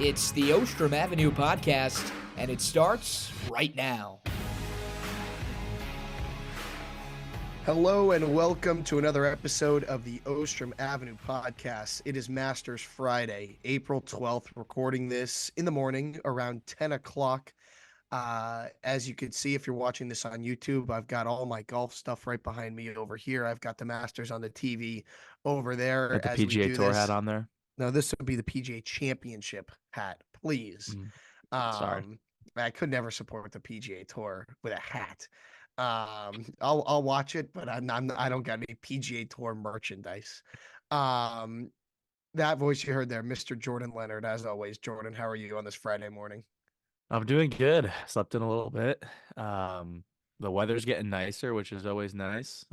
It's the Ostrom Avenue Podcast, and it starts right now. Hello and welcome to another episode of the Ostrom Avenue Podcast. It is Masters Friday, April 12th, recording this in the morning around 10 o'clock. As you can see, if you're watching this on YouTube, I've got all my golf stuff right behind me over here. I've got the Masters on the TV over there. Got the as we PGA do Tour this. hat on there. No, this would be the PGA Championship hat, please. Sorry. I could never support the PGA Tour with a hat. I'll watch it, but I don't got any PGA Tour merchandise. That voice you heard there, Mr. Jordan Leonard, as always. Jordan, how are you on this Friday morning? I'm doing good. Slept in a little bit. The weather's getting nicer, which is always nice.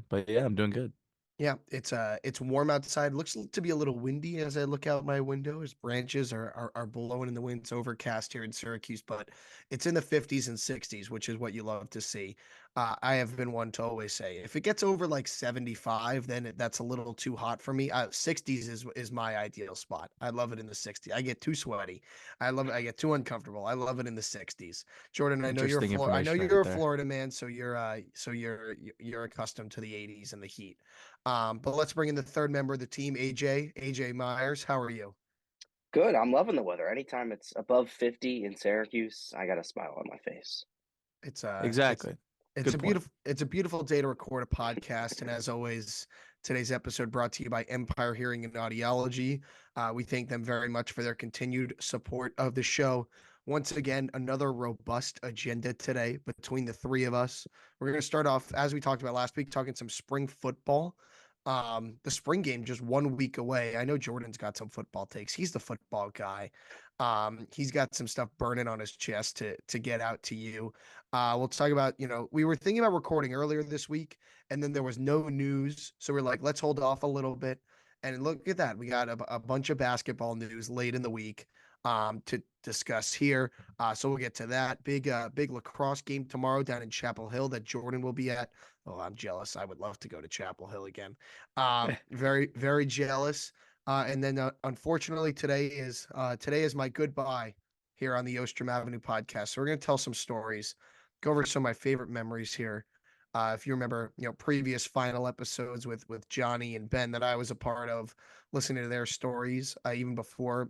But yeah, I'm doing good. Yeah, it's warm outside. Looks to be a little windy as I look out my window as branches are blowing in the wind. It's overcast here in Syracuse, but it's in the 50s and 60s, which is what you love to see. I have been one to always say, if it gets over like 75, then that's a little too hot for me. 60s is my ideal spot. I love it in the 60s. I get too sweaty. I love it. I get too uncomfortable. I love it in the 60s. Jordan, I know you're a Florida man, so you're accustomed to the 80s and the heat. But let's bring in the third member of the team, AJ Myers. How are you? Good. I'm loving the weather. Anytime it's above 50 in Syracuse, I got a smile on my face. It's Exactly. It's a beautiful day to record a podcast. And as always, today's episode brought to you by Empire Hearing and Audiology. We thank them very much for their continued support of the show. Once again, another robust agenda today between the three of us. We're going to start off, as we talked about last week, talking some spring football. The spring game just 1 week away. I know Jordan's got some football takes. He's the football guy. He's got some stuff burning on his chest to get out to you. We'll talk about, we were thinking about recording earlier this week, and then there was no news. So we're like, let's hold off a little bit. And look at that. We got a bunch of basketball news late in the week to discuss here. So we'll get to that. Big lacrosse game tomorrow down in Chapel Hill that Jordan will be at. Oh, I'm jealous. I would love to go to Chapel Hill again. Very, very jealous. And then unfortunately today is my goodbye here on the Ostrom Avenue Podcast. So we're going to tell some stories, go over some of my favorite memories here. If you remember, previous final episodes with Johnny and Ben that I was a part of, listening to their stories, even before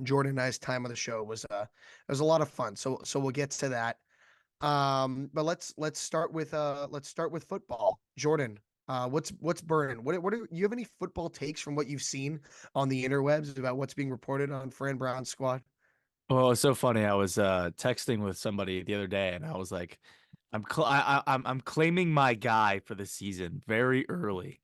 Jordan and I's time on the show was it was a lot of fun. So we'll get to that. But let's start with football. Jordan, what's burning? What do you have any football takes from what you've seen on the interwebs about what's being reported on Fran Brown's squad? Well, it's so funny. I was texting with somebody the other day, and I was like, I'm claiming my guy for the season very early.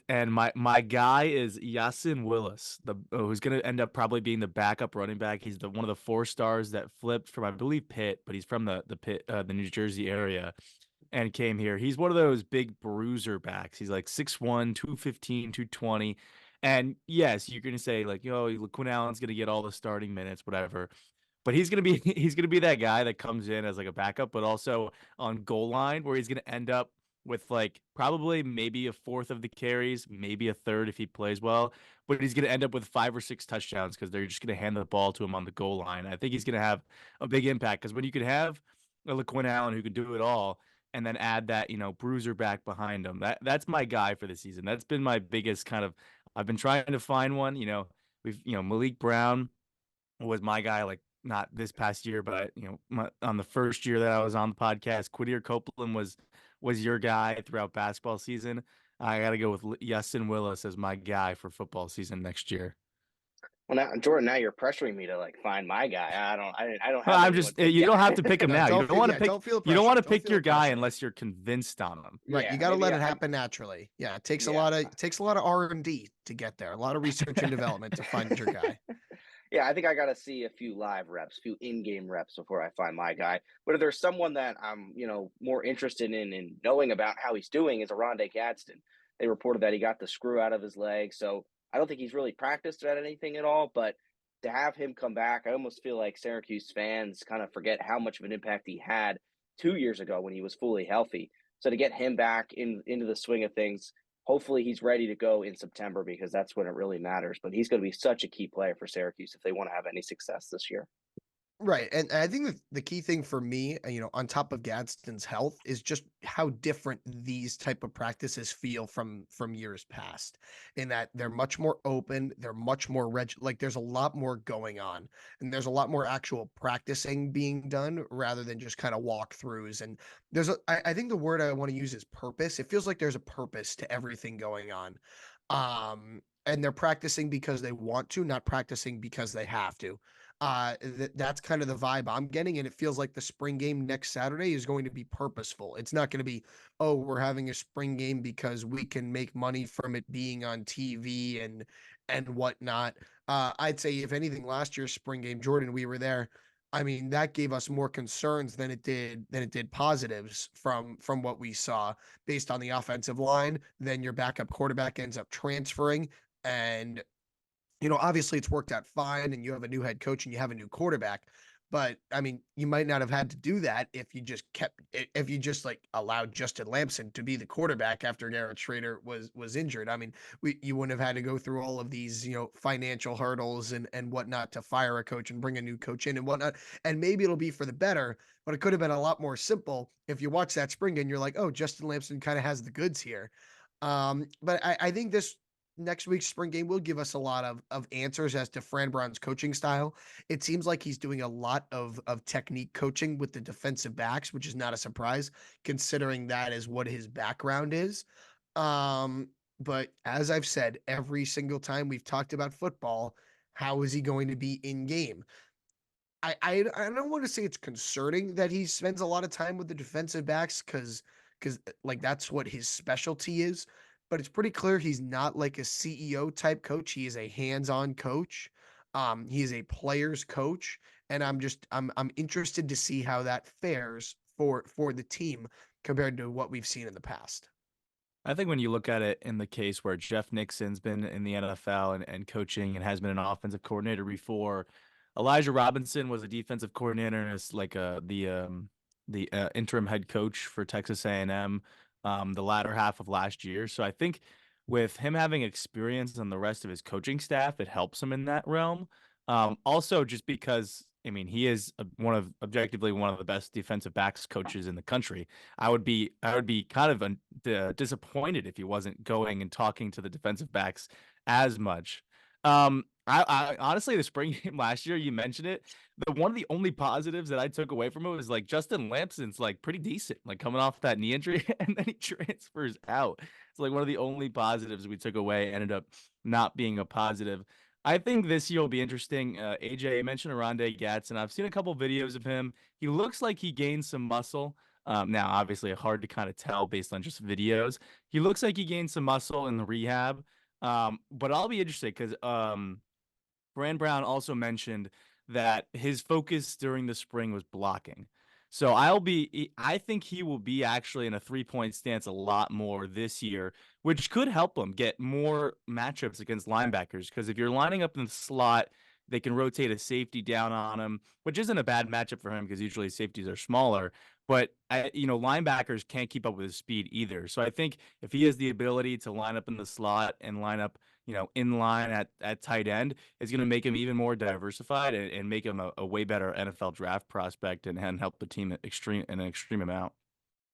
My guy is Yasin Willis, who's going to end up probably being the backup running back. He's one of the 4 stars that flipped from, I believe, Pitt, but he's from the Pitt, the New Jersey area, and came here. He's one of those big bruiser backs. He's like 6'1", 215, 220. And yes, you're going to say like, Quinn Allen's going to get all the starting minutes, whatever. But he's going to be that guy that comes in as like a backup, but also on goal line where he's going to end up with like probably maybe a fourth of the carries, maybe a third if he plays well, but he's going to end up with 5 or 6 touchdowns because they're just going to hand the ball to him on the goal line. I think he's going to have a big impact because when you could have a Quinn Allen who could do it all and then add that, bruiser back behind him, that's my guy for the season. That's been my biggest kind of, I've been trying to find one, Malik Brown was my guy, like not this past year, but on the first year that I was on the podcast, Quadir Copeland was your guy throughout basketball season. I got to go with Yasin Willis as my guy for football season next year. Well, now, Jordan, now you're pressuring me to like find my guy. I don't have. I'm just. You don't have to pick him now. You don't want to pick. You don't want to pick your guy unless you're convinced on him. Right. You got to let it happen naturally. Yeah. It takes a lot of R&D to get there. A lot of research and development to find your guy. Yeah, I think I got to see a few live reps, a few in-game reps before I find my guy. But if there's someone that I'm, more interested in knowing about how he's doing is Rondé Gadsden. They reported that he got the screw out of his leg. So I don't think he's really practiced at anything at all. But to have him come back, I almost feel like Syracuse fans kind of forget how much of an impact he had 2 years ago when he was fully healthy. So to get him back into the swing of things, hopefully he's ready to go in September because that's when it really matters. But he's going to be such a key player for Syracuse if they want to have any success this year. Right. And I think the key thing for me, on top of Gadsden's health is just how different these type of practices feel from years past, in that they're much more open, they're much more like there's a lot more going on, and there's a lot more actual practicing being done rather than just kind of walkthroughs. And I think the word I want to use is purpose. It feels like there's a purpose to everything going on. And they're practicing because they want to, not practicing because they have to. That's kind of the vibe I'm getting, and it feels like the spring game next Saturday is going to be purposeful. It's not going to be, oh, we're having a spring game because we can make money from it being on TV and whatnot. I'd say if anything, last year's spring game, Jordan, we were there. I mean, that gave us more concerns than it did positives from what we saw based on the offensive line. Then your backup quarterback ends up transferring, and obviously it's worked out fine and you have a new head coach and you have a new quarterback. But I mean, you might not have had to do that if you just like allowed Justin Lamson to be the quarterback after Garrett Schrader was injured. I mean, you wouldn't have had to go through all of these, financial hurdles and whatnot to fire a coach and bring a new coach in and whatnot. And maybe it'll be for the better, but it could have been a lot more simple if you watch that spring and you're like, oh, Justin Lamson kind of has the goods here. But I think this next week's spring game will give us a lot of answers as to Fran Brown's coaching style. It seems like he's doing a lot of technique coaching with the defensive backs, which is not a surprise considering that is what his background is. But as I've said, every single time we've talked about football, how is he going to be in game? I don't want to say it's concerning that he spends a lot of time with the defensive backs because like that's what his specialty is, but it's pretty clear he's not like a CEO type coach. He is a hands-on coach. He is a player's coach, and I'm interested to see how that fares for the team compared to what we've seen in the past. I think when you look at it in the case where Jeff Nixon's been in the NFL and coaching and has been an offensive coordinator before, Elijah Robinson was a defensive coordinator and is like the interim head coach for Texas A&M the latter half of last year. So I think with him having experience on the rest of his coaching staff, it helps him in that realm. Also, just because I mean he is objectively one of the best defensive backs coaches in the country. I would be kind of disappointed if he wasn't going and talking to the defensive backs as much. I honestly, the spring game last year, you mentioned it. One of the only positives that I took away from it was like Justin Lamson's like pretty decent, like coming off that knee injury, and then he transfers out. It's like one of the only positives we took away ended up not being a positive. I think this year will be interesting. AJ mentioned Oronde Gadsden. I've seen a couple videos of him. He looks like he gained some muscle. Now, obviously, hard to kind of tell based on just videos. He looks like he gained some muscle in the rehab. But I'll be interested because Fran Brown also mentioned that his focus during the spring was blocking. So I think he will be actually in a 3-point stance a lot more this year, which could help him get more matchups against linebackers. Because if you're lining up in the slot, they can rotate a safety down on him, which isn't a bad matchup for him because usually safeties are smaller. But linebackers can't keep up with his speed either. So I think if he has the ability to line up in the slot and line up, in line at tight end, it's going to make him even more diversified and make him a way better NFL draft prospect and help the team in an extreme amount.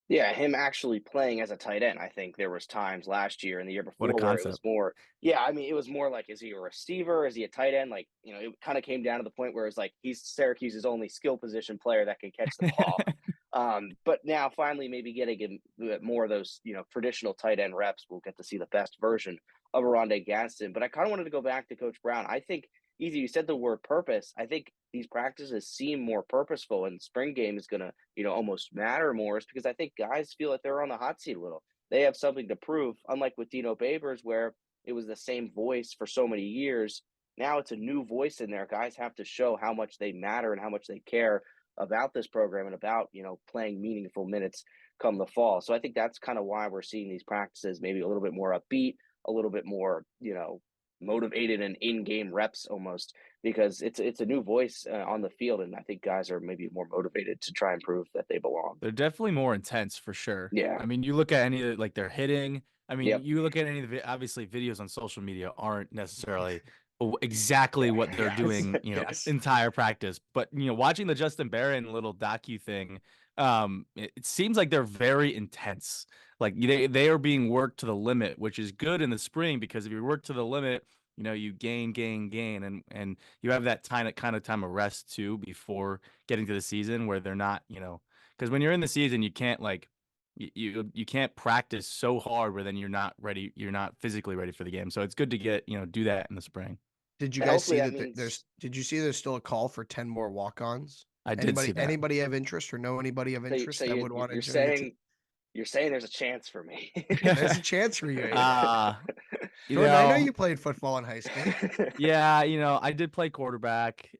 Yeah, him actually playing as a tight end. I think there was times last year and the year before What a where it was concept. more. Yeah, I mean, it was more like, is he a receiver? Is he a tight end? Like, it kind of came down to the point where it's like he's Syracuse's only skill position player that can catch the ball. But now finally, maybe getting more of those, traditional tight end reps, we'll get to see the best version of Oronde Gadsden. But I kind of wanted to go back to Coach Brown. I think, Easy, you said the word purpose. I think these practices seem more purposeful, and spring game is going to, almost matter more, is because I think guys feel like they're on the hot seat a little. They have something to prove, unlike with Dino Babers, where it was the same voice for so many years. Now it's a new voice in there. Guys have to show how much they matter and how much they care about this program and about, playing meaningful minutes come the fall. So I think that's kind of why we're seeing these practices maybe a little bit more upbeat, a little bit more, motivated and in-game reps almost, because it's a new voice on the field, and I think guys are maybe more motivated to try and prove that they belong. They're definitely more intense for sure. Yeah. I mean, you look at any like their hitting. I mean, Yep. you look at any of the obviously videos on social media aren't necessarily exactly what they're Yes. doing, Yes. entire practice. But watching the Justin Barron little docu thing, it seems like they're very intense. Like they are being worked to the limit, which is good in the spring because if you work to the limit, you gain, and you have that kind of time of rest too before getting to the season where they're not, because when you're in the season, you can't like you can't practice so hard where then you're not ready, you're not physically ready for the game. So it's good to get, do that in the spring. Did you And guys hopefully see that that means did you see there's still a call for 10 more walk-ons? I did see that. Anybody have interest or know anybody of interest that would want to join the team? you're saying there's a chance for me. There's a chance for you, Aiden. Jordan, I know you played football in high school. Yeah, I did play quarterback.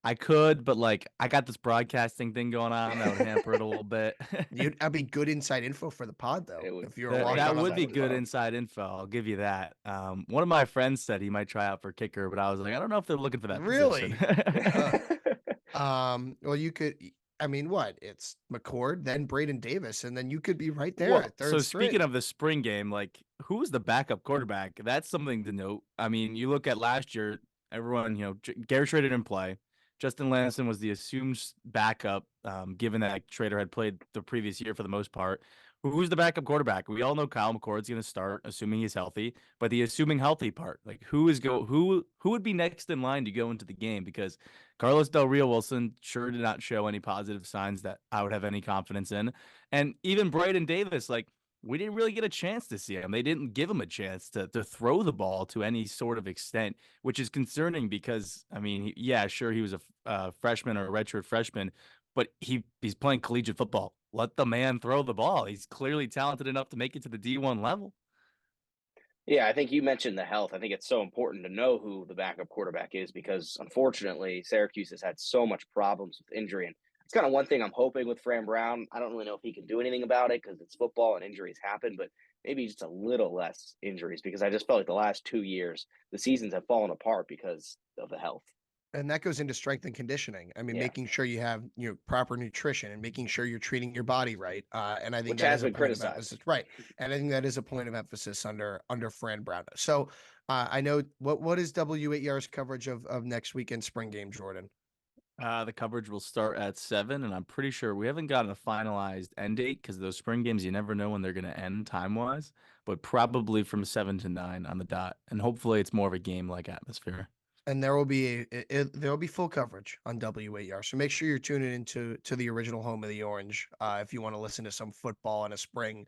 I could, but like I got this broadcasting thing going on that would hamper it a little bit. That'd be good inside info for the pod, though. It would- If you're a That, walk-on that on would be football. good inside info. I'll give you that. One of my friends said he might try out for kicker, but I was like, I don't know if they're looking for that Really? position. Well, you could. I mean, what? It's McCord, then Braden Davis, and then you could be right there Well, at third so string. speaking of the spring game, like who's the backup quarterback? That's something to note. I mean, you look at last year, everyone, Garrett Schrader didn't play. Justin Lanston was the assumed backup, given that Schrader had played the previous year for the most part. Who's the backup quarterback? We all know Kyle McCord's going to start, assuming he's healthy. But the assuming healthy part, like who would be next in line to go into the game? Because Carlos Del Rio Wilson sure did not show any positive signs that I would have any confidence in, and even Braden Davis, like we didn't really get a chance to see him. They didn't give him a chance to throw the ball to any sort of extent, which is concerning because, I mean, yeah, sure, he was a freshman or a redshirt freshman, but he's playing collegiate football. Let the man throw the ball. He's clearly talented enough to make it to the D1 level. Yeah, I think you mentioned the health. I think it's so important to know who the backup quarterback is because unfortunately, Syracuse has had so much problems with injury. And it's kind of one thing I'm hoping with Fran Brown. I don't really know if he can do anything about it because it's football and injuries happen, but maybe just a little less injuries because I just felt like the last 2 years, the seasons have fallen apart because of the health. And that goes into strength and conditioning. I mean, Yeah. making sure you have proper nutrition and making sure you're treating your body right. And I think Which that has is a been point of criticized. emphasis, right? And I think that is a point of emphasis under Fran Brown. So I know what is W8ER's coverage of next weekend's spring game, Jordan? The coverage will start at 7, and I'm pretty sure we haven't gotten a finalized end date because those spring games, you never know when they're going to end time-wise, but probably from 7 to 9 on the dot, and hopefully it's more of a game-like atmosphere. And there will be there will be full coverage on W8ER. So make sure you're tuning into the original home of the Orange if you want to listen to some football on a spring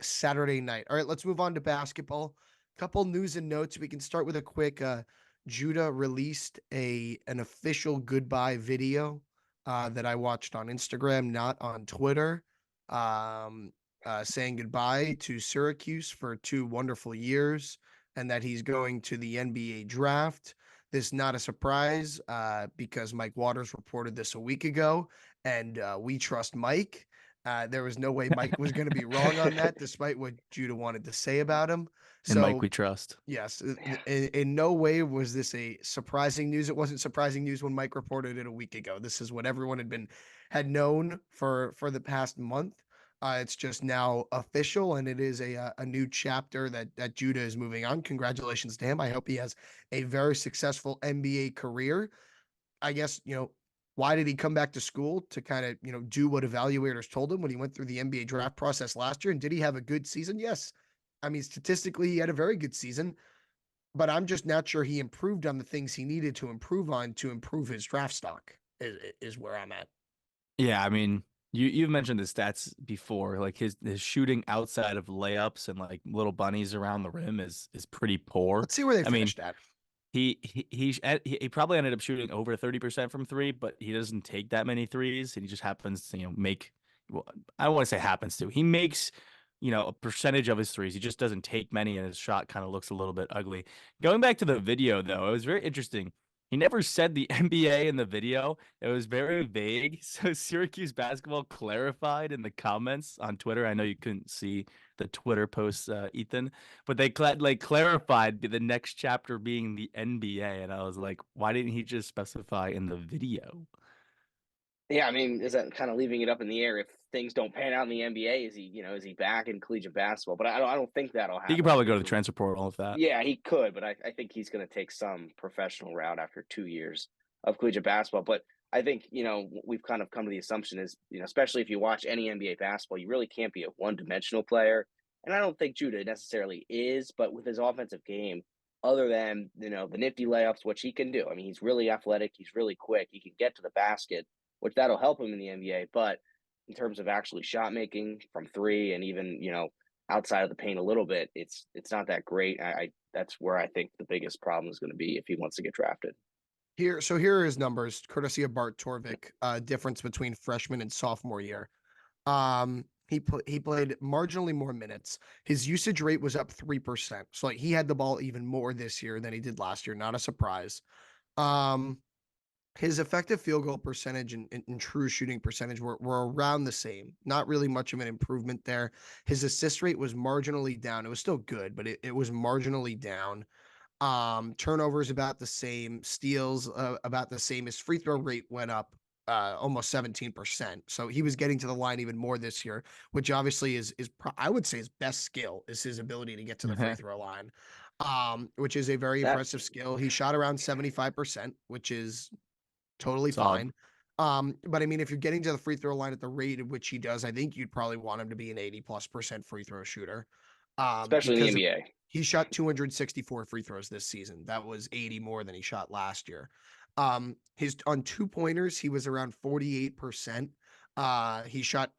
Saturday night. All right, let's move on to basketball. Couple news and notes. We can start with a quick Judah released an official goodbye video that I watched on Instagram, not on Twitter, saying goodbye to Syracuse for 2 wonderful years and that he's going to the NBA draft. This is not a surprise because Mike Waters reported this a week ago, and we trust Mike. There was no way Mike was going to be wrong on that, despite what Judah wanted to say about him. And Mike, we trust. Yes, in no way was this a surprising news. It wasn't surprising news when Mike reported it a week ago. This is what everyone had known for the past month. It's just now official, and it is a new chapter that Judah is moving on. Congratulations to him. I hope he has a very successful NBA career. I guess, why did he come back to school to kind of, do what evaluators told him when he went through the NBA draft process last year? And did he have a good season? Yes. I mean, statistically, he had a very good season, but I'm just not sure he improved on the things he needed to improve on to improve his draft stock is where I'm at. Yeah, I mean, you've mentioned the stats before. Like his shooting outside of layups and like little bunnies around the rim is pretty poor. Let's see where they finished at. He probably ended up shooting over 30% from 3, but he doesn't take that many threes, and he just happens to make. Well, I don't want to say happens to. He makes a percentage of his threes. He just doesn't take many, and his shot kind of looks a little bit ugly. Going back to the video, though, it was very interesting. He never said the NBA in the video. It was very vague. So Syracuse basketball clarified in the comments on Twitter. I know you couldn't see the Twitter posts, Ethan, but they clarified the next chapter being the NBA. And I was like, why didn't he just specify in the video? Yeah, I mean, is that kind of leaving it up in the air if things don't pan out in the NBA? Is he back in collegiate basketball? But I don't think that'll He could happen. I probably go think to the transfer portal with that. yeah, he could, but I think he's going to take some professional route after 2 years of collegiate basketball. But I think, we've kind of come to the assumption is, especially if you watch any NBA basketball, you really can't be a one-dimensional player. And I don't think Judah necessarily is, but with his offensive game, other than, the nifty layups, which he can do. I mean, he's really athletic. He's really quick. He can get to the basket, which that'll help him in the NBA. But in terms of actually shot making from three and even, outside of the paint a little bit, it's not that great. I that's where I think the biggest problem is going to be if he wants to get drafted. Here are his numbers, courtesy of Bart Torvik. Difference between freshman and sophomore year. He played marginally more minutes. His usage rate was up 3%. So like he had the ball even more this year than he did last year. Not a surprise. His effective field goal percentage and true shooting percentage were around the same. Not really much of an improvement there. His assist rate was marginally down. It was still good, but it was marginally down. Turnovers about the same. Steals about the same. His free throw rate went up almost 17%. So he was getting to the line even more this year, which obviously is I would say his best skill is his ability to get to the free throw line. Which is a very impressive skill. He shot around 75%, which is totally Solid. fine. But I mean, if you're getting to the free throw line at the rate at which he does, I think you'd probably want him to be an 80+% free throw shooter. Especially in the NBA. He shot 264 free throws this season. That was 80 more than he shot last year. His on 2-pointers, he was around 48%. He shot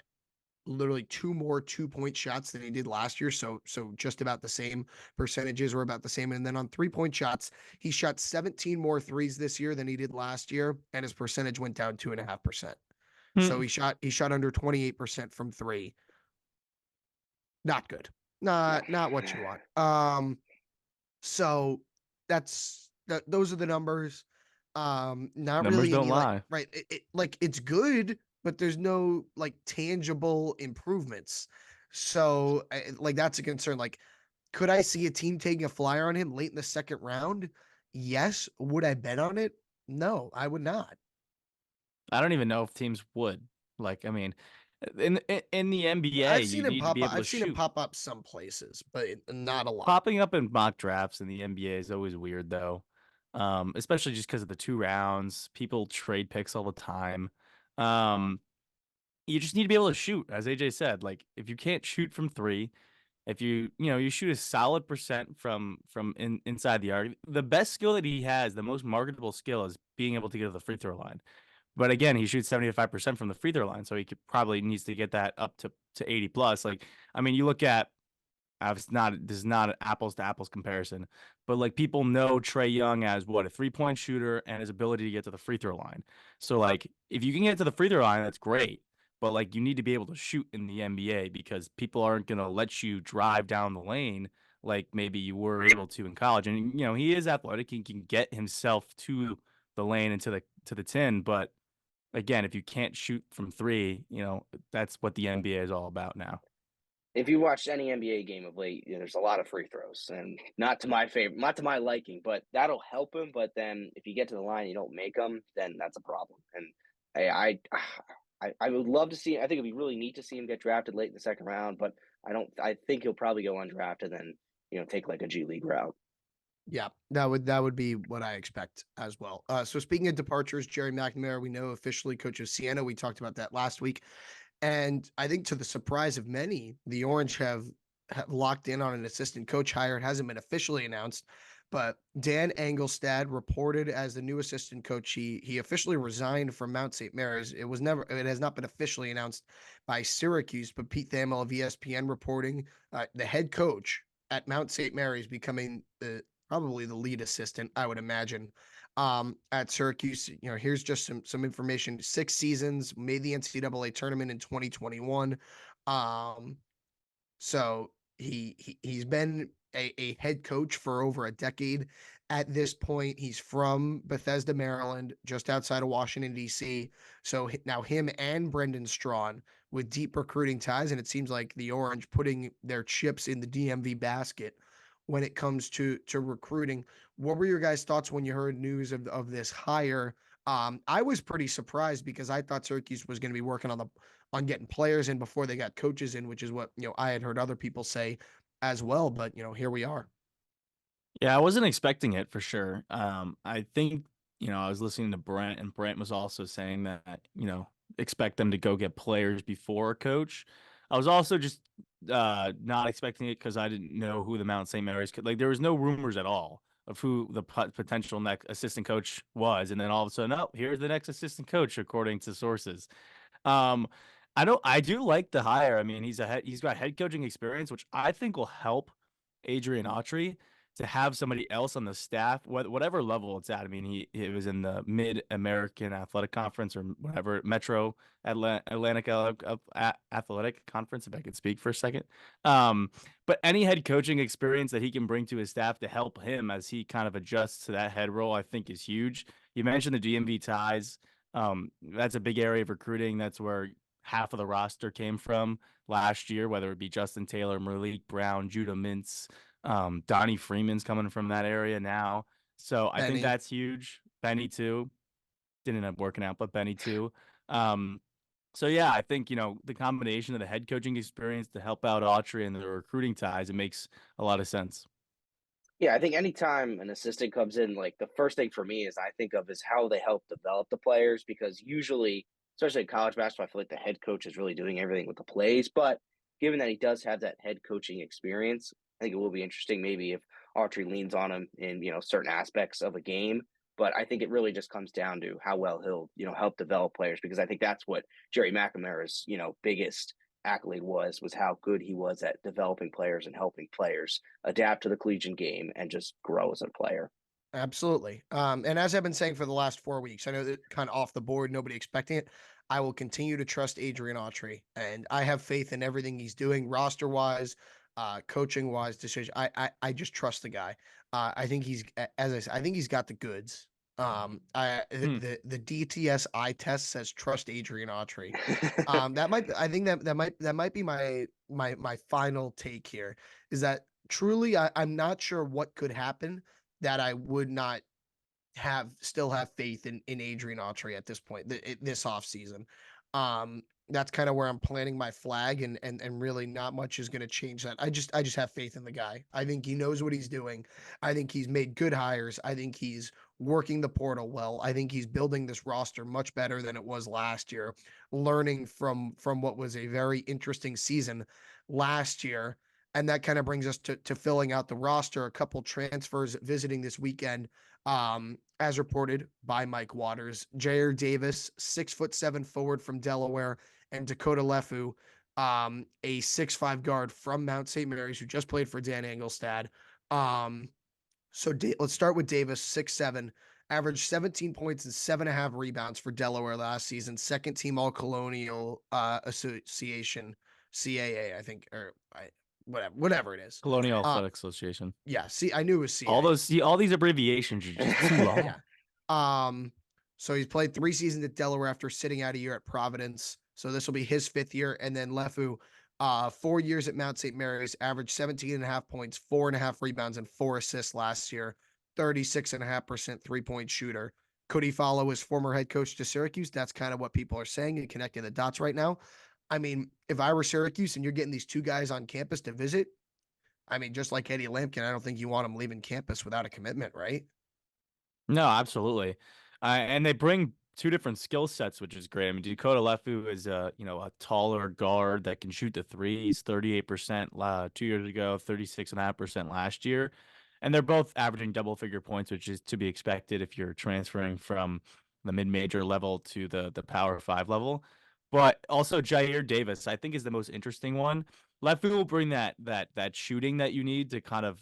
literally 2 more 2-point shots than he did last year. So just about the same percentages, were about the same. And then on 3-point shots, he shot 17 more threes this year than he did last year, and his percentage went down 2.5%. So he shot under 28% from three. Not good. Not what you want. So those are the numbers. Not Numbers really don't any lie. right. It's good, but there's no like tangible improvements. So that's a concern. Like, could I see a team taking a flyer on him late in the second round? Yes. Would I bet on it? No, I would not. I don't even know if teams would. Like, I mean, in the NBA, I've seen you him need to pop be up. able to I've seen him shoot. pop up some places, but not a lot. Popping up in mock drafts in the NBA is always weird, though. Especially just because of the 2 rounds. People trade picks all the time. You just need to be able to shoot, as AJ said. Like, if you can't shoot from three, if you shoot a solid percent from inside the arc, the best skill that he has, the most marketable skill, is being able to get to the free throw line. But again, he shoots 75% from the free throw line, so he probably needs to get that up to 80 plus. Like, I mean, you look at, this is not an apples to apples comparison, but like, people know Trae Young as what, a 3-point shooter, and his ability to get to the free throw line. So like, if you can get to the free throw line, that's great. But like, you need to be able to shoot in the NBA because people aren't going to let you drive down the lane like maybe you were able to in college. And he is athletic; he can get himself to the lane and to the tin. But again, if you can't shoot from three, that's what the NBA is all about now. If you watched any NBA game of late, there's a lot of free throws, and not to my liking, but that'll help him. But then if you get to the line, and you don't make them, then that's a problem. And I would love to see. I think it'd be really neat to see him get drafted late in the second round, but I think he'll probably go undrafted, then take like a G League route. Yeah, that would be what I expect as well. So speaking of departures, Jerry McNamara, we know officially coaches Siena. We talked about that last week. And I think to the surprise of many, the Orange have locked in on an assistant coach hire. It hasn't been officially announced, but Dan Engelstad reported as the new assistant coach. He officially resigned from Mount St. Mary's. It has not been officially announced by Syracuse, but Pete Thamel of ESPN reporting the head coach at Mount St. Mary's becoming probably the lead assistant, I would imagine, at Syracuse. Here's just some information. 6 seasons, made the NCAA tournament in 2021. So he's been a head coach for over a decade at this point. He's from Bethesda, Maryland, just outside of Washington, D.C. So now him and Brendan Strawn with deep recruiting ties, and it seems like the Orange putting their chips in the DMV basket when it comes to recruiting. What were your guys' thoughts when you heard news of this hire? I was pretty surprised because I thought Syracuse was going to be working on getting players in before they got coaches in, which is what, I had heard other people say as well. But, here we are. Yeah, I wasn't expecting it for sure. I think, I was listening to Brent, and Brent was also saying that, expect them to go get players before a coach. I was also just not expecting it because I didn't know who the Mount St. Mary's could, like, there was no rumors at all of who the potential next assistant coach was. And then all of a sudden, oh, here's the next assistant coach, according to sources. Um, I do like the hire. I mean, he's got head coaching experience, which I think will help Adrian Autry to have somebody else on the staff, whatever level it's at. I mean, he was in the Mid American Athletic Conference or whatever, Metro Atlantic Athletic Conference, if I could speak for a second. But any head coaching experience that he can bring to his staff to help him as he kind of adjusts to that head role, I think is huge. You mentioned the DMV ties. That's a big area of recruiting. That's where half of the roster came from last year, whether it be Justin Taylor, Malik Brown, Judah Mintz, Donnie Freeman's coming from that area now. So I think that's huge. Benny too. Didn't end up working out, but Benny too. So yeah, I think, the combination of the head coaching experience to help out Autry and the recruiting ties, it makes a lot of sense. Yeah, I think anytime an assistant comes in, like the first thing for me is I think of is how they help develop the players, because usually, especially in college basketball, I feel like the head coach is really doing everything with the plays. But given that he does have that head coaching experience, I think it will be interesting maybe if Autry leans on him in, certain aspects of a game. But I think it really just comes down to how well he'll, help develop players, because I think that's what Jerry McNamara's, biggest accolade was how good he was at developing players and helping players adapt to the collegiate game and just grow as a player. Absolutely. And as I've been saying for the last 4 weeks, I know that kind of off the board, nobody expecting it. I will continue to trust Adrian Autry, and I have faith in everything he's doing, roster wise, coaching wise, decision. I just trust the guy. I think as I said, I think he's got the goods. The DTS eye test says trust Adrian Autry. I think that might be my final take here, is that truly I'm not sure what could happen that I would not still have faith in Adrian Autry at this point, this offseason. That's kind of where I'm planting my flag, and really not much is going to change that. I just have faith in the guy. I think he knows what he's doing. I think he's made good hires. I think he's working the portal well. I think he's building this roster much better than it was last year, learning from what was a very interesting season last year. And that kind of brings us to filling out the roster. A couple transfers visiting this weekend, as reported by Mike Waters. Jair Davis, 6'7" forward from Delaware, and Dakota Lefu, a 6'5" guard from Mount St. Mary's, who just played for Dan Engelstad. Let's start with Davis, 6'7", averaged 17 points and 7.5 rebounds for Delaware last season. Second team All Colonial Association, CAA, I think, or whatever it is. Colonial Athletic Association. Yeah, see, I knew it was CAA. All these abbreviations are just too long. Yeah. So he's played 3 seasons at Delaware after sitting out a year at Providence. So this will be his 5th year. And then Lefu, 4 years at Mount St. Mary's, averaged 17.5 points, 4.5 rebounds, and 4 assists last year. 36.5% 3-point shooter. Could he follow his former head coach to Syracuse? That's kind of what people are saying and connecting the dots right now. I mean, if I were Syracuse and you're getting these 2 guys on campus to visit, I mean, just like Eddie Lampkin, I don't think you want him leaving campus without a commitment, right? No, absolutely. And they bring 2 different skill sets, which is great. I mean, Dakota Lefu is a taller guard that can shoot the 3. He's 38% 2 years ago, 36.5% last year. And they're both averaging double-figure points, which is to be expected if you're transferring from the mid-major level to the Power 5 level. But also Jair Davis, I think, is the most interesting one. Lefu will bring that shooting that you need to kind of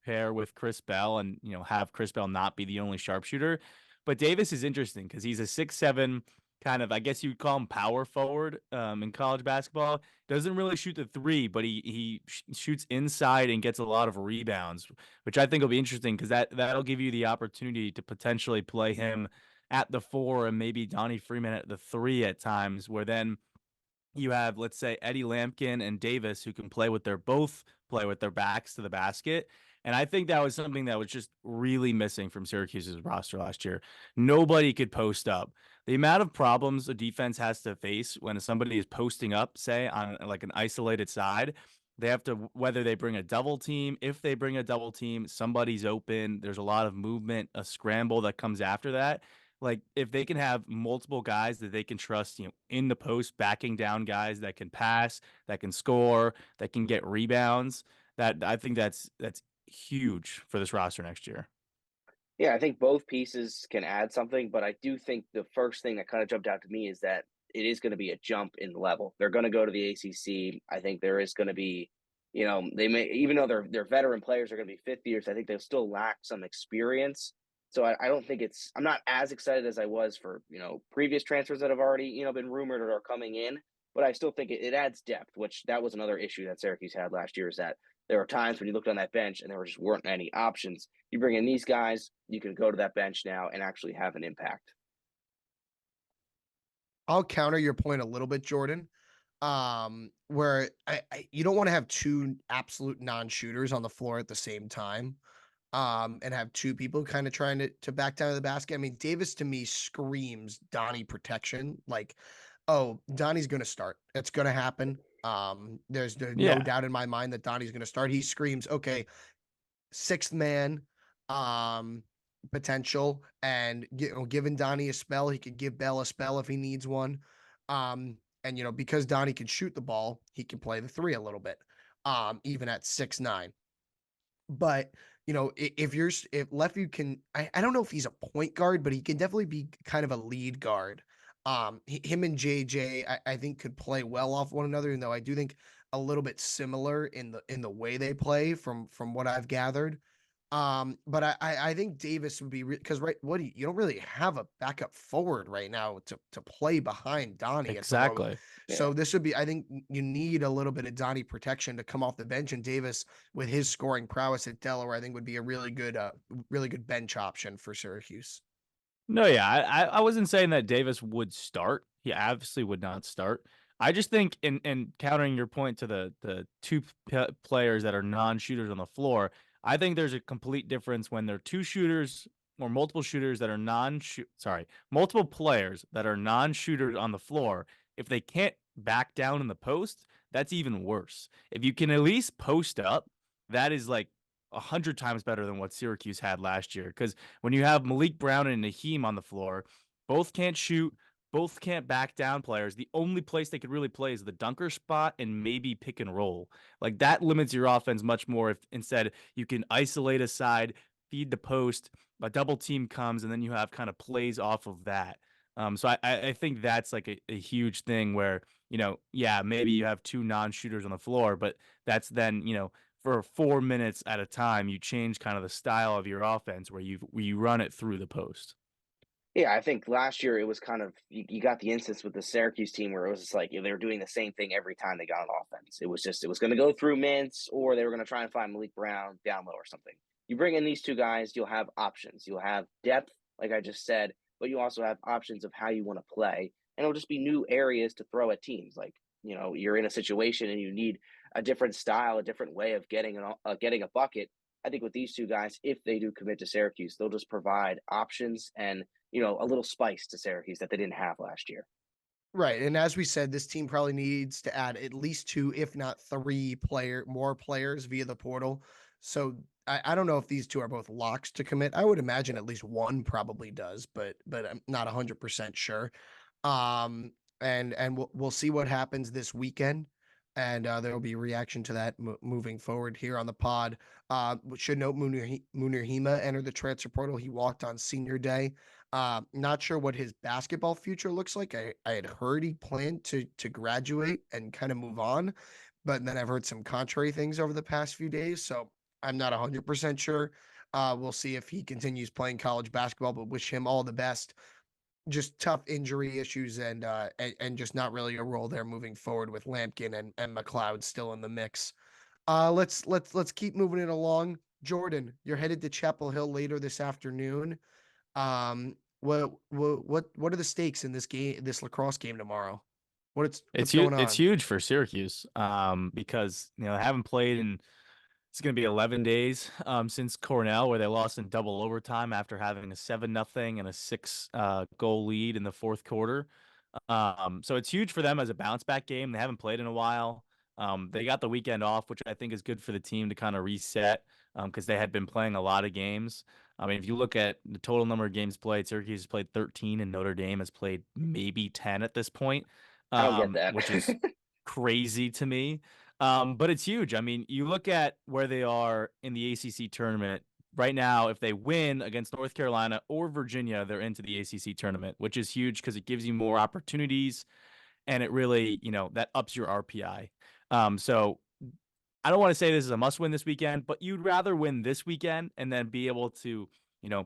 pair with Chris Bell and, have Chris Bell not be the only sharpshooter. But Davis is interesting because he's a 6'7", kind of, I guess you'd call him power forward in college basketball. Doesn't really shoot the 3, but he shoots inside and gets a lot of rebounds, which I think will be interesting because that'll give you the opportunity to potentially play him at the 4 and maybe Donnie Freeman at the 3 at times, where then you have, let's say, Eddie Lampkin and Davis who can both play with their backs to the basket. And I think that was something that was just really missing from Syracuse's roster last year. Nobody could post up. The amount of problems a defense has to face when somebody is posting up, say, on like an isolated side, they have to, whether they bring a double team, if they bring a double team, somebody's open, there's a lot of movement, a scramble that comes after that. Like if they can have multiple guys that they can trust, in the post, backing down guys that can pass, that can score, that can get rebounds, that I think that's huge for this roster next year. Yeah, I think both pieces can add something, but I do think the first thing that kind of jumped out to me is that it is going to be a jump in level. They're going to go to the ACC. I think there is going to be, they may, even though they're veteran players are going to be fifth years, I think they'll still lack some experience. So I don't think I'm not as excited as I was for, previous transfers that have already, been rumored or are coming in, but I still think it adds depth, which that was another issue that Syracuse had last year, is that there were times when you looked on that bench and there just weren't any options. You bring in these guys, you can go to that bench now and actually have an impact. I'll counter your point a little bit, Jordan. Where you don't want to have two absolute non-shooters on the floor at the same time. And have two people kind of trying to back down to the basket. I mean, Davis to me screams Donnie protection. Like, oh, Donnie's going to start. It's going to happen. There's no doubt in my mind that Donnie's going to start. He screams, okay, sixth man, potential, and giving Donnie a spell, he could give Bell a spell if he needs one. And because Donnie can shoot the ball, he can play the three a little bit, even at 6'9". But if Lefty can, I don't know if he's a point guard, but he can definitely be kind of a lead guard. Him and JJ, I think could play well off one another, and though I do think a little bit similar in the way they play from what I've gathered. But I think Davis would be, because you don't really have a backup forward right now to play behind Donnie. Exactly. So this would be, I think you need a little bit of Donnie protection to come off the bench, and Davis with his scoring prowess at Delaware, I think would be a really good bench option for Syracuse. No, yeah, I wasn't saying that Davis would start. He obviously would not start. I just think in countering your point to the two players that are non-shooters on the floor, I think there's a complete difference when there are two shooters or multiple shooters that are multiple players that are non-shooters on the floor. If they can't back down in the post, that's even worse. If you can at least post up, that is like 100 times better than what Syracuse had last year. Because when you have Malik Brown and Naheem on the floor, both can't shoot, both can't back down players. The only place they could really play is the dunker spot and maybe pick and roll. Like that limits your offense much more if instead you can isolate a side, feed the post, a double team comes, and then you have kind of plays off of that. So I think that's like a huge thing where, maybe you have two non-shooters on the floor, but that's then, for 4 minutes at a time, you change kind of the style of your offense where you run it through the post. Yeah, I think last year it was kind of, you got the instance with the Syracuse team where it was just like they were doing the same thing every time they got on offense. It was going to go through Mintz, or they were going to try and find Malik Brown down low or something. You bring in these two guys, you'll have options. You'll have depth, like I just said, but you also have options of how you want to play. And it'll just be new areas to throw at teams. Like, you're in a situation and you need a different style, a different way of getting a bucket. I think with these two guys, if they do commit to Syracuse, they'll just provide options and, a little spice to Syracuse that they didn't have last year. Right. And as we said, this team probably needs to add at least two, if not three more players via the portal. So I don't know if these two are both locks to commit. I would imagine at least one probably does, but I'm not 100% sure. And we'll see what happens this weekend. And there will be reaction to that moving forward here on the pod. We should note Munir Hima entered the transfer portal. He walked on senior day. Not sure what his basketball future looks like. I had heard he planned to graduate and kind of move on, but then I've heard some contrary things over the past few days. So I'm not 100% sure. We'll see if he continues playing college basketball, but wish him all the best. Just tough injury issues and just not really a role there moving forward with Lampkin and McLeod still in the mix. Let's keep moving it along. Jordan, you're headed to Chapel Hill later this afternoon. What are the stakes in this game, this lacrosse game tomorrow? What's going on? It's huge for Syracuse. Because they haven't played in It's going to be 11 days since Cornell, where they lost in double overtime after having a 7-0 and a 6 goal lead in the fourth quarter. So it's huge for them as a bounce back game. They haven't played in a while. They got the weekend off, which I think is good for the team to kind of reset because they had been playing a lot of games. I mean, if you look at the total number of games played, Syracuse has played 13 and Notre Dame has played maybe 10 at this point, I don't get that. which is crazy to me. But it's huge. I mean, you look at where they are in the ACC tournament right now. If they win against North Carolina or Virginia, they're into the ACC tournament, which is huge because it gives you more opportunities and it really, that ups your RPI. So I don't want to say this is a must win this weekend, but you'd rather win this weekend and then be able to,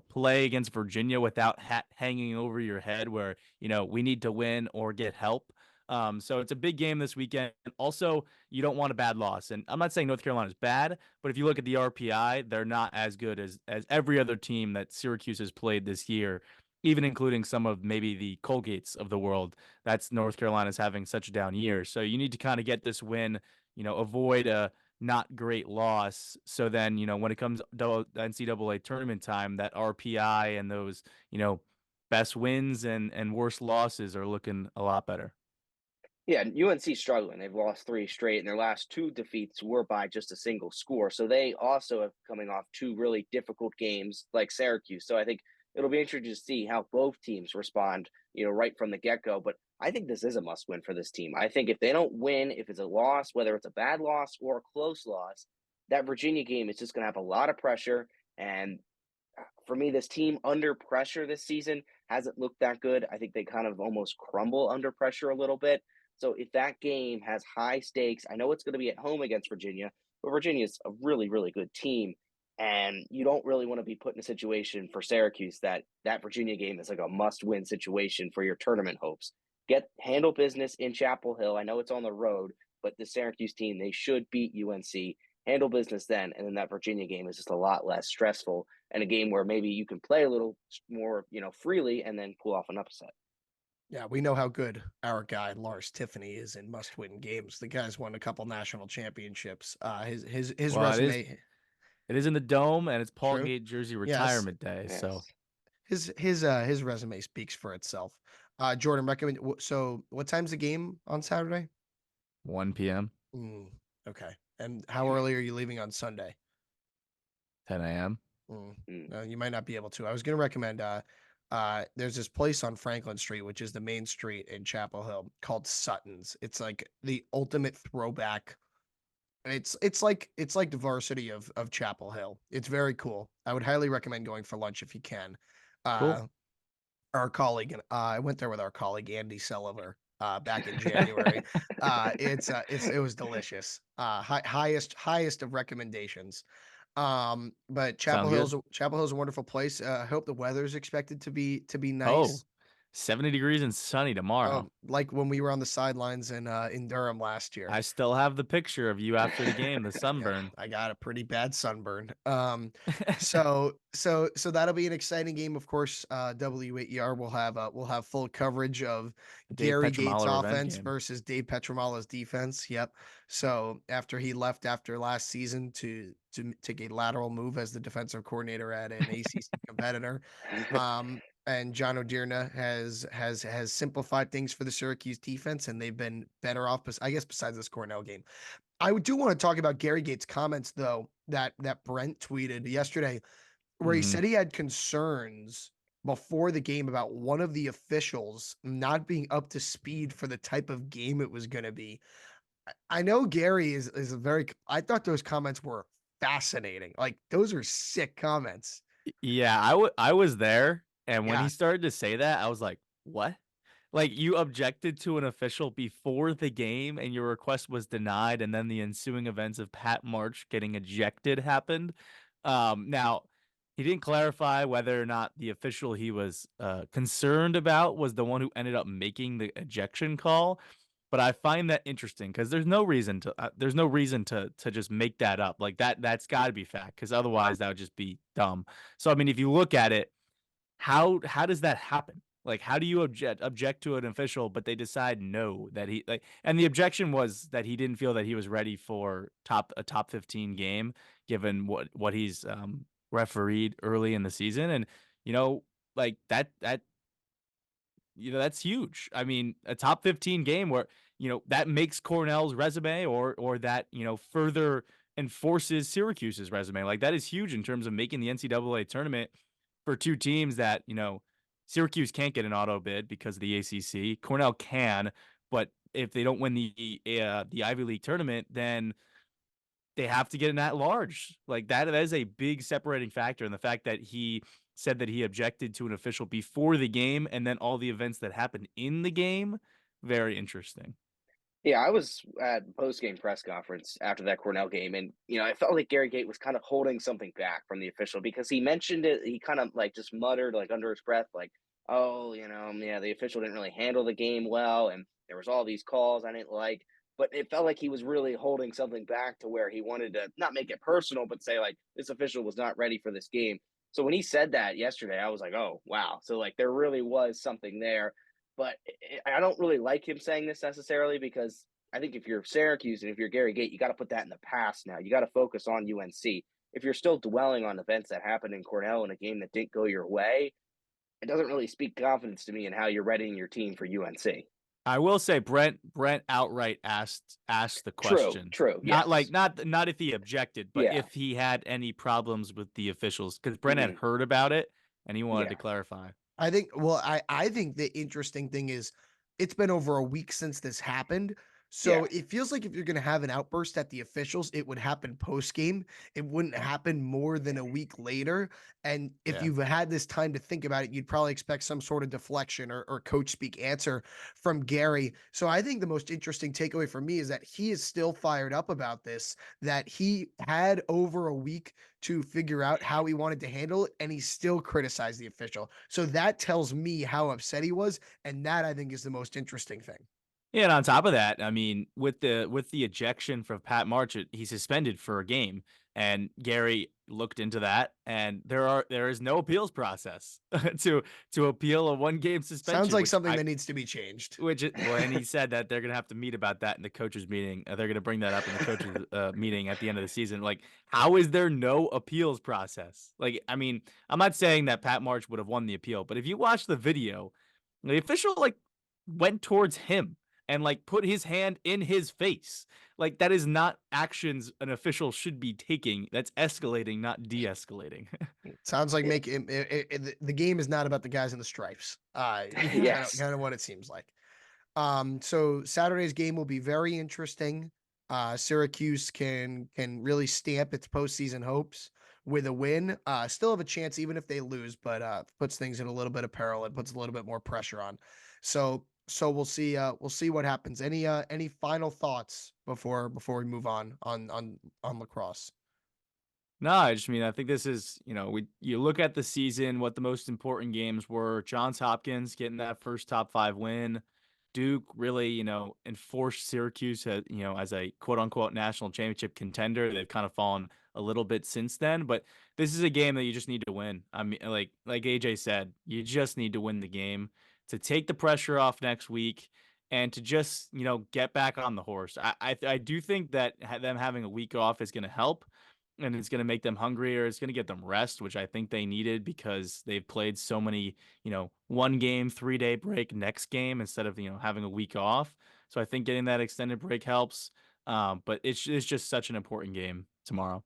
play against Virginia without hanging over your head where, we need to win or get help. So it's a big game this weekend. Also, you don't want a bad loss. And I'm not saying North Carolina is bad, but if you look at the RPI, they're not as good as every other team that Syracuse has played this year, even including some of maybe the Colgates of the world. That's North Carolina's having such a down year. So you need to kind of get this win, avoid a not great loss. So then, when it comes to NCAA tournament time, that RPI and those, best wins and worst losses are looking a lot better. Yeah, UNC struggling. They've lost 3 straight, and their last 2 defeats were by just a single score. So they also have coming off 2 really difficult games like Syracuse. So I think it'll be interesting to see how both teams respond, right from the get-go. But I think this is a must-win for this team. I think if they don't win, if it's a loss, whether it's a bad loss or a close loss, that Virginia game is just going to have a lot of pressure. And for me, this team under pressure this season hasn't looked that good. I think they kind of almost crumble under pressure a little bit. So if that game has high stakes, I know it's going to be at home against Virginia, but Virginia is a really, really good team. And you don't really want to be put in a situation for Syracuse that Virginia game is like a must-win situation for your tournament hopes. Handle business in Chapel Hill. I know it's on the road, but the Syracuse team, they should beat UNC. Handle business then, and then that Virginia game is just a lot less stressful and a game where maybe you can play a little more, freely and then pull off an upset. Yeah, we know how good our guy Lars Tiffany is in must-win games. The guy's won a couple national championships. His Well, resume. It is in the Dome, and it's Paul True. Gate jersey Yes. retirement day. Yes. So His resume speaks for itself. Jordan, recommend. So, what time's the game on Saturday? 1 p.m., Okay. And how early are you leaving on Sunday? 10 a.m. You might not be able to. I was going to recommend. There's this place on Franklin Street, which is the main street in Chapel Hill, called Sutton's. It's like the ultimate throwback. It's like the varsity of Chapel Hill. It's very cool. I would highly recommend going for lunch if you can. Cool. Our colleague and I went there with our colleague Andy Sullivan back in January. It was delicious. Highest of recommendations. But Chapel Sounds Hill's a wonderful place. I hope the weather is expected to be Oh, nice. 70 degrees and sunny tomorrow. Like when we were on the sidelines in Durham last year. I still have the picture of you after the game, the Yeah, sunburn. I got a pretty bad sunburn. So that'll be an exciting game. Of course, WAER will have full coverage of Dave Gary Gates' Petramala revenge offense game. versus Dave Petramala's defense. Yep. So after he left after last season to take a lateral move as the defensive coordinator at an ACC competitor, and John O'Dearna has simplified things for the Syracuse defense, and they've been better off. I guess besides this Cornell game, I do want to talk about Gary Gates' comments though that Brent tweeted yesterday, where he said he had concerns before the game about one of the officials not being up to speed for the type of game it was going to be. I know Gary is a very. I thought those comments were fascinating. Like those are sick comments. Yeah, I was there. And when Yeah. he started to say that, I was like, what? Like you objected to an official before the game and your request was denied. And then the ensuing events of Pat March getting ejected happened. Now, he didn't clarify whether or not the official he was concerned about was the one who ended up making the ejection call. But I find that interesting because there's no reason to just make that up. Like that's got to be fact because otherwise that would just be dumb. So I mean, if you look at it, how does that happen? Like, how do you object to an official, but they decide no, that he like, and the objection was that he didn't feel that he was ready for a top 15 game, given what he's refereed early in the season, and you know, like that that's huge. I mean, a top 15 game where that makes Cornell's resume, or that further enforces Syracuse's resume. Like, that is huge in terms of making the NCAA tournament for two teams that Syracuse can't get an auto bid because of the ACC. Cornell can, but if they don't win the Ivy League tournament, then they have to get an at-large. Like, that is a big separating factor. And the fact that he said that he objected to an official before the game and then all the events that happened in the game, very interesting. Yeah, I was at post-game press conference after that Cornell game, and I felt like Gary Gait was kind of holding something back from the official because he mentioned it. He kind of like just muttered like under his breath, like, "Oh, yeah, the official didn't really handle the game well, and there was all these calls I didn't like." But it felt like he was really holding something back to where he wanted to not make it personal, but say like this official was not ready for this game. So when he said that yesterday, I was like, "Oh, wow!" So like there really was something there. But I don't really like him saying this necessarily because I think if you're Syracuse and if you're Gary Gait, you got to put that in the past now. You got to focus on UNC. If you're still dwelling on events that happened in Cornell in a game that didn't go your way, it doesn't really speak confidence to me in how you're readying your team for UNC. I will say Brent outright asked the question. True. Not Yes. like not if he objected, but Yeah. if he had any problems with the officials, because Brent had Mhm. heard about it and he wanted to Yeah. clarify. I think, well, I think the interesting thing is it's been over a week since this happened. So Yeah. it feels like if you're going to have an outburst at the officials, it would happen post game. It wouldn't happen more than a week later. And if Yeah. you've had this time to think about it, you'd probably expect some sort of deflection or coach speak answer from Gary. So I think the most interesting takeaway for me is that he is still fired up about this, that he had over a week to figure out how he wanted to handle it, and he still criticized the official. So that tells me how upset he was, and that I think is the most interesting thing. Yeah, and on top of that, I mean, with the ejection from Pat March, he's suspended for a game, and Gary looked into that, and there is no appeals process to appeal a 1-game suspension. Sounds like which something that needs to be changed. and he said that they're gonna have to meet about that in the coaches' meeting. They're gonna bring that up in the coaches' meeting at the end of the season. Like, how is there no appeals process? Like, I mean, I'm not saying that Pat March would have won the appeal, but if you watch the video, the official like went towards him and like put his hand in his face. Like, that is not actions an official should be taking. That's escalating, not de-escalating. Sounds like the game is not about the guys in the stripes. Yes. Kind of what it seems like. So Saturday's game will be very interesting. Syracuse can really stamp its postseason hopes with a win. Still have a chance even if they lose, but puts things in a little bit of peril. It puts a little bit more pressure on. So we'll see what happens. Any final thoughts before we move on lacrosse? No, I just mean, I think this is, you look at the season, what the most important games were. Johns Hopkins getting that first top 5 win. Duke really, enforced Syracuse as a quote unquote national championship contender. They've kind of fallen a little bit since then, but this is a game that you just need to win. I mean, like AJ said, you just need to win the game to take the pressure off next week and to just, get back on the horse. I do think that them having a week off is going to help, and it's going to make them hungrier. It's going to get them rest, which I think they needed because they've played so many, 1 game, 3-day break next game instead of, having a week off. So I think getting that extended break helps. But it's just such an important game tomorrow.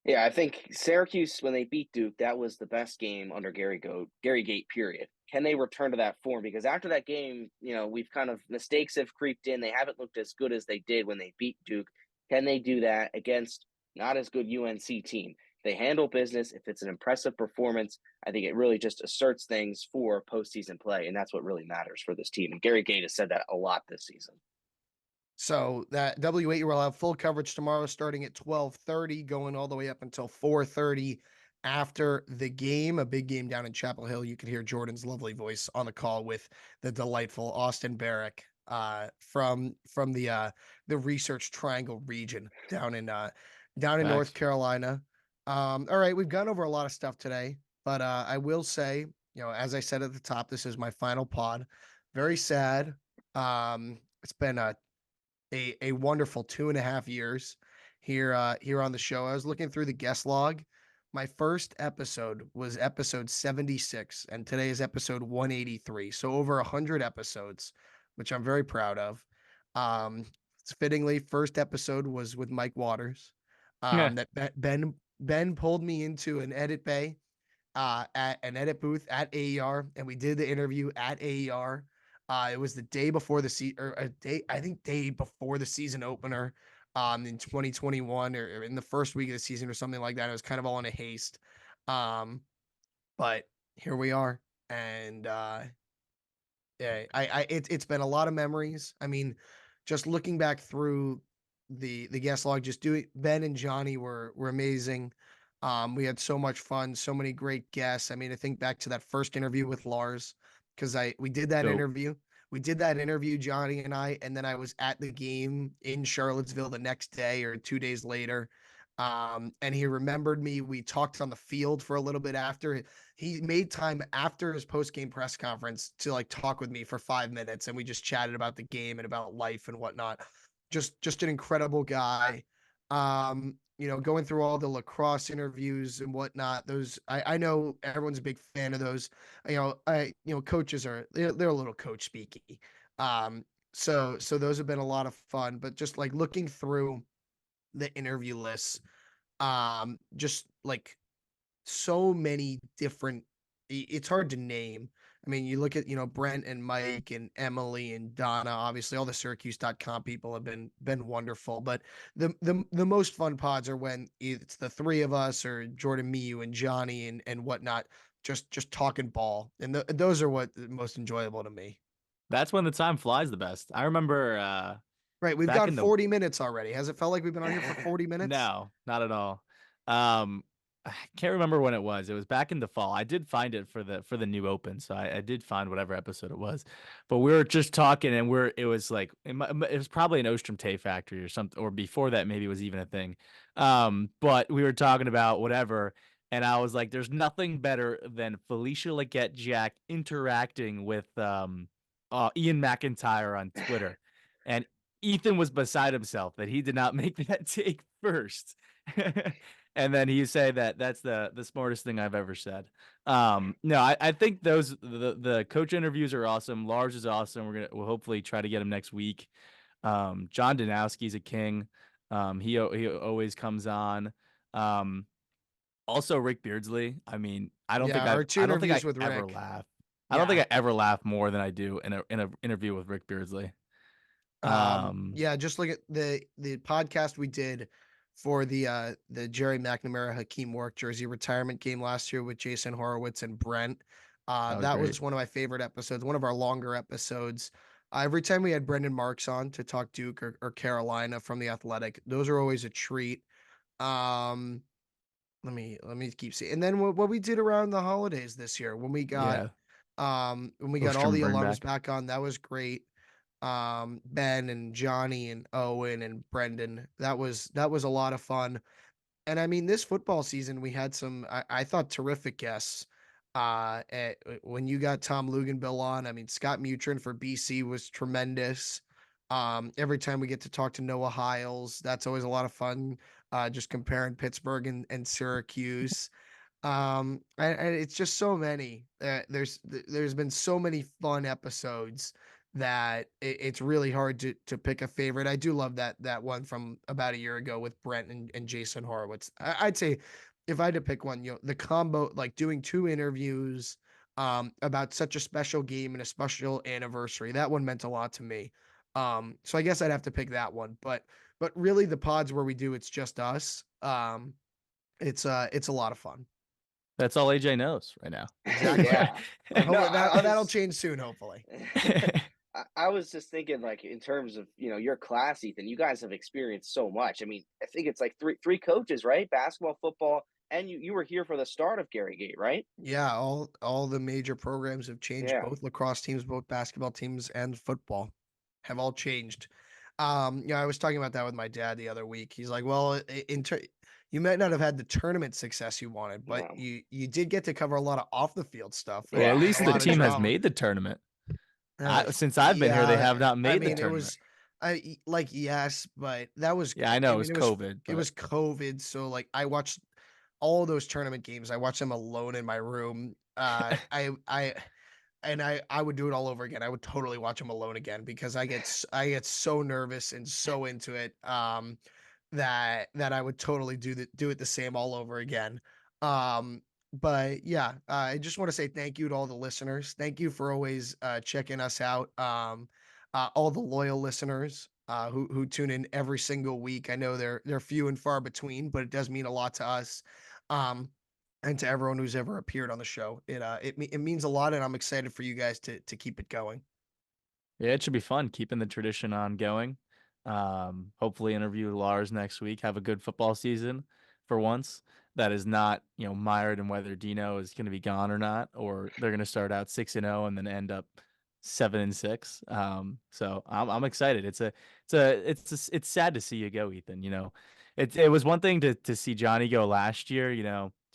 Yeah, I think Syracuse, when they beat Duke, that was the best game under Gary Gait, period. Can they return to that form? Because after that game, we've kind of mistakes have creeped in. They haven't looked as good as they did when they beat Duke. Can they do that against not as good UNC team? They handle business. If it's an impressive performance, I think it really just asserts things for postseason play, and that's what really matters for this team. And Gary Gait has said that a lot this season. So that W8 will have full coverage tomorrow, starting at 12:30, going all the way up until 4:30 after the game. A big game down in Chapel Hill. You can hear Jordan's lovely voice on the call with the delightful Austin Barrick from the Research Triangle region down in North Carolina. All right, we've gone over a lot of stuff today, but I will say as I said at the top, this is my final pod. Very sad. It's been a wonderful 2.5 years here on the show. I was looking through the guest log. My first episode was episode 76, and today is episode 183. So over 100 episodes, which I'm very proud of. It's fittingly, first episode was with Mike Waters. Yeah. That Ben pulled me into an edit bay, at an edit booth at AER, and we did the interview at AER. It was the day before day before the season opener, in 2021 or in the first week of the season or something like that. It was kind of all in a haste. But here we are. And yeah, it's been a lot of memories. I mean, just looking back through the guest log, just doing Ben and Johnny were amazing. We had so much fun, so many great guests. I mean, I think back to that first interview with Lars, because we did that Dope. interview. We did that interview, Johnny and I, and then I was at the game in Charlottesville the next day or 2 days later. And he remembered me. We talked on the field for a little bit after. He made time after his post-game press conference to like talk with me for 5 minutes, and we just chatted about the game and about life and whatnot. Just an incredible guy. Going through all the lacrosse interviews and whatnot, those I know everyone's a big fan of those. Coaches they're a little coach speaky. So those have been a lot of fun, but just like looking through the interview lists, just like so many different, it's hard to name. I mean, you look at, Brent and Mike and Emily and Donna, obviously all the Syracuse.com people have been wonderful, but the most fun pods are when it's the three of us or Jordan, me, you and Johnny and whatnot, just talking ball. And those are what the most enjoyable to me. That's when the time flies the best. I remember Right. We've back gone in the 40 minutes already. Has it felt like we've been on here for 40 minutes? No, not at all. I can't remember when it was. It was back in the fall. I did find it for the new open, so I did find whatever episode it was. But we were just talking, and it was like it was probably an Ostrom Tay factory or something, or before that maybe it was even a thing. But we were talking about whatever, and I was like, "There's nothing better than Felicia Leggett Jack interacting with Ian McIntyre on Twitter," and Ethan was beside himself that he did not make that take first. And then he said that's the smartest thing I've ever said. No, I think the coach interviews are awesome. Lars is awesome. We'll hopefully try to get him next week. John Danowski's a king. He always comes on. Also Rick Beardsley. I mean, I don't think I ever laugh. I don't think I ever laugh more than I do in a interview with Rick Beardsley. Just look at the podcast we did for the Jerry McNamara Hakeem Work jersey retirement game last year with Jason Horowitz and Brent. That was one of my favorite episodes, one of our longer episodes. Every time we had Brendan Marks on to talk Duke or Carolina from the Athletic, those are always a treat. Let me keep seeing. And then what we did around the holidays this year when we got all the alums back on, that was great. Ben and Johnny and Owen and Brendan. That was a lot of fun. And I mean, this football season, we had some, I thought, terrific guests. When you got Tom Luganbill on, I mean, Scott Mutrin for BC was tremendous. Every time we get to talk to Noah Hiles, that's always a lot of fun. Just comparing Pittsburgh and Syracuse. And it's just so many. There's been so many fun episodes that it's really hard to pick a favorite. I do love that one from about a year ago with Brent and Jason Horowitz. I'd say if I had to pick one, the combo, like doing 2 interviews about such a special game and a special anniversary, that one meant a lot to me. So I guess I'd have to pick that one. But really the pods where we do it's just us, it's a lot of fun. That's all AJ knows right now. Exactly. Yeah. That'll change soon, hopefully. I was just thinking, like, in terms of, your class, Ethan, you guys have experienced so much. I mean, I think it's like three coaches, right? Basketball, football, and you were here for the start of Gary Gate, right? Yeah, all the major programs have changed. Yeah. Both lacrosse teams, both basketball teams, and football have all changed. I was talking about that with my dad the other week. He's like, well, you might not have had the tournament success you wanted, but No. you did get to cover a lot of off the field stuff. Well, Yeah. at least A the lot of team has drama. made the tournament. Uh, Since I've been here, they have not made I the mean, it tournament. was yes, but that was Yeah, I know mean, it was COVID. It but- was COVID, so like I watched all those tournament games. I watched them alone in my room. I would do it all over again. I would totally watch them alone again because I get so nervous and so into it that I would totally do it the same all over again. But yeah, I just want to say thank you to all the listeners. Thank you for always checking us out. All the loyal listeners who tune in every single week. I know they're few and far between, but it does mean a lot to us. And to everyone who's ever appeared on the show. It means a lot, and I'm excited for you guys to keep it going. Yeah, it should be fun keeping the tradition on going. Hopefully interview Lars next week. Have a good football season for once. That is not, mired in whether Dino is going to be gone or not, or they're going to start out 6-0 and then end up 7-6. So I'm excited. It's sad to see you go, Ethan. It was one thing to see Johnny go last year.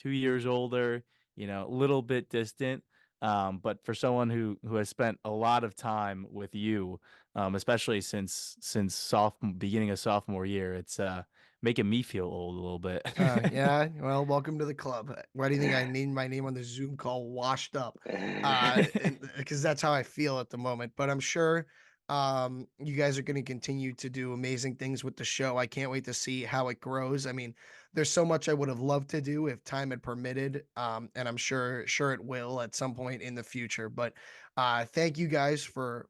2 years older. A little bit distant. But for someone who has spent a lot of time with you, especially since beginning of sophomore year, it's making me feel old a little bit. Yeah, well, welcome to the club. Why do you think I named my name on the Zoom call Washed Up? Because that's how I feel at the moment. But I'm sure you guys are going to continue to do amazing things with the show. I can't wait to see how it grows. I mean, there's so much I would have loved to do if time had permitted, and I'm sure it will at some point in the future. But thank you guys for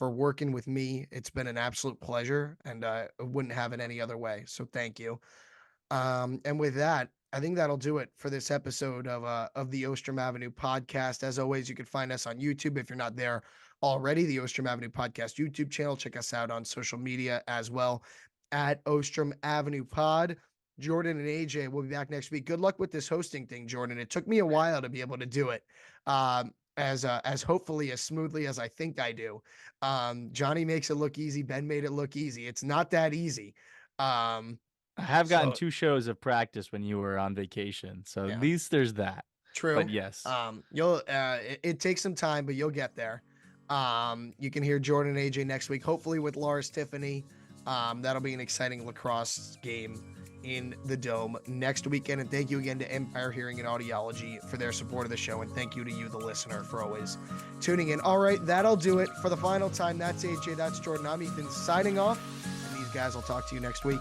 working with me. It's been an absolute pleasure, and I wouldn't have it any other way. So thank you. And with that, I think that'll do it for this episode of the Ostrom Avenue Podcast. As always, you can find us on YouTube if you're not there already. The Ostrom Avenue Podcast YouTube channel. Check us out on social media as well at Ostrom Avenue Pod. Jordan and AJ will be back next week. Good luck with this hosting thing, Jordan. It took me a while to be able to do it. As hopefully as smoothly as I think I do. Johnny makes it look easy. Ben made it look easy. It's not that easy. I have gotten 2 shows of practice when you were on vacation, so at least there's that. True. But yes. It takes some time, but you'll get there. You can hear Jordan and AJ next week, hopefully with Lars Tiffany. That'll be an exciting lacrosse game in the Dome next weekend. And thank you again to Empire Hearing and Audiology for their support of the show. And thank you to you, the listener, for always tuning in. All right, that'll do it for the final time. That's AJ, that's Jordan. I'm Ethan signing off. And these guys will talk to you next week.